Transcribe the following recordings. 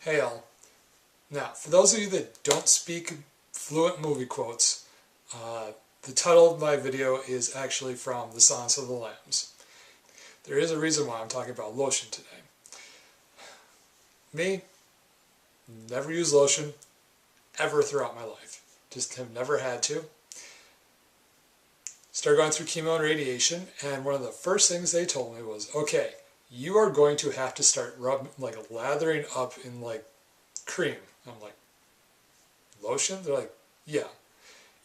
Hey all. Now, for those of you that don't speak fluent movie quotes, the title of my video is actually from The Silence of the Lambs. There is a reason why I'm talking about lotion today. Me, never used lotion ever throughout my life. Just have never had to. Started going through chemo and radiation, and one of the first things they told me was, okay, you are going to have to start lathering up in cream. I'm like, lotion? They're like, yeah.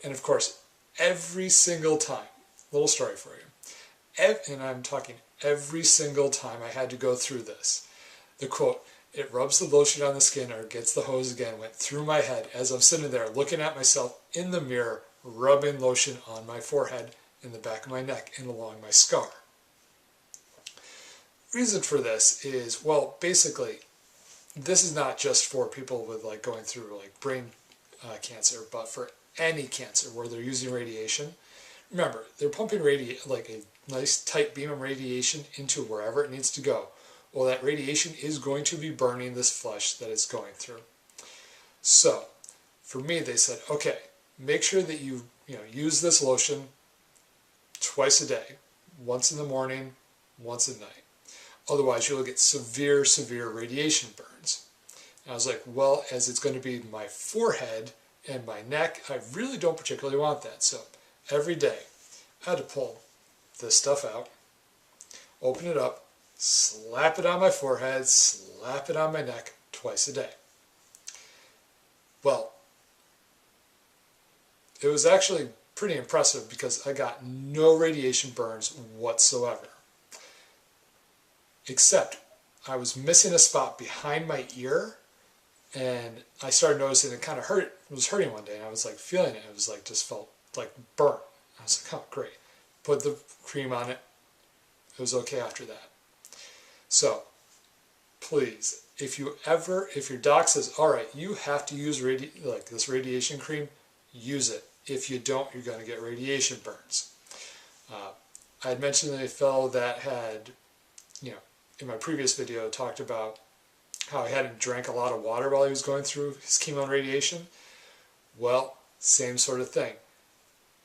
And of course, every single time, little story for you, and I'm talking every single time I had to go through this, the quote, "It rubs the lotion on the skin or gets the hose again," went through my head as I'm sitting there looking at myself in the mirror, rubbing lotion on my forehead, in the back of my neck, and along my scar. Reason for this is, well, basically, this is not just for people with going through brain cancer, but for any cancer where they're using radiation. Remember, they're pumping a nice tight beam of radiation into wherever it needs to go. Well, that radiation is going to be burning this flesh that it's going through. So, for me, they said, okay, make sure that you use this lotion twice a day, once in the morning, once at night. Otherwise, you'll get severe, severe radiation burns. And I was like, well, as it's going to be my forehead and my neck, I really don't particularly want that. So every day, I had to pull this stuff out, open it up, slap it on my forehead, slap it on my neck twice a day. Well, it was actually pretty impressive because I got no radiation burns whatsoever. Except I was missing a spot behind my ear, and I started noticing it kind of hurt. It was hurting one day, and I was feeling it. It was just felt like burnt. I was like, oh, great. Put the cream on it. It was okay after that. So, please, if your doc says, all right, you have to use this radiation cream, use it. If you don't, you're going to get radiation burns. I had mentioned a fellow that had, in my previous video, talked about how he hadn't drank a lot of water while he was going through his chemo and radiation. Well, same sort of thing.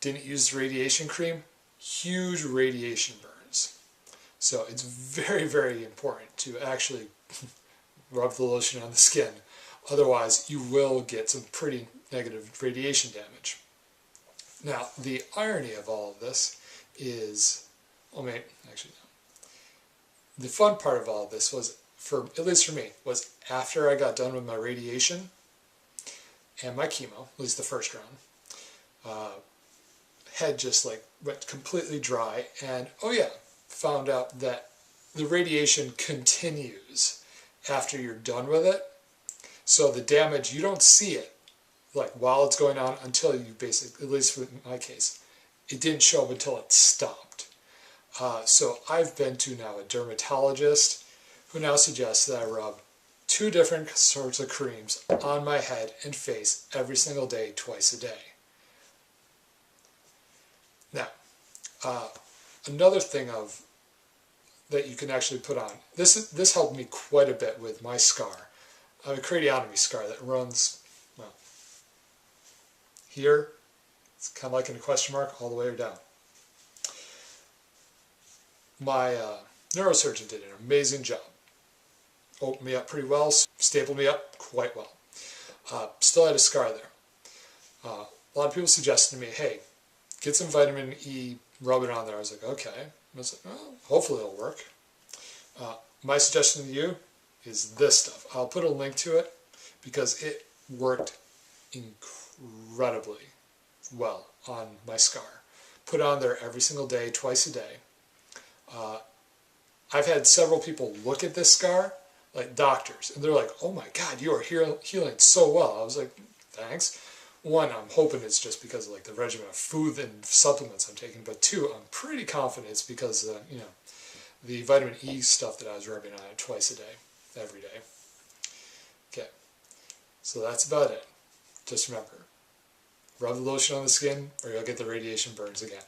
Didn't use the radiation cream, huge radiation burns. So it's very, very important to actually rub the lotion on the skin. Otherwise, you will get some pretty negative radiation damage. Now, the irony of all of this is, the fun part of all of this was, at least for me, was after I got done with my radiation and my chemo, at least the first round, head just went completely dry, and oh yeah, found out that the radiation continues after you're done with it. So the damage, you don't see it while it's going on until you basically, at least in my case, it didn't show up until it stopped. So I've been to now a dermatologist who now suggests that I rub 2 different sorts of creams on my head and face every single day, twice a day. Now, another thing that you can actually put on, this helped me quite a bit with my scar. I have a craniotomy scar that runs, well, here, it's kind of like in a question mark, all the way down. My neurosurgeon did an amazing job. Opened me up pretty well, stapled me up quite well. Still had a scar there. A lot of people suggested to me, hey, get some vitamin E, rub it on there. I was like, okay. And I was like, well, hopefully it'll work. My suggestion to you is this stuff. I'll put a link to it because it worked incredibly well on my scar. Put it on there every single day, twice a day. I've had several people look at this scar, doctors, and they're like, oh my God, you are healing so well. I was like, thanks. One, I'm hoping it's just because of the regimen of food and supplements I'm taking, but 2, I'm pretty confident it's because the vitamin E stuff that I was rubbing on it twice a day, every day. Okay, so that's about it. Just remember, rub the lotion on the skin or you'll get the radiation burns again.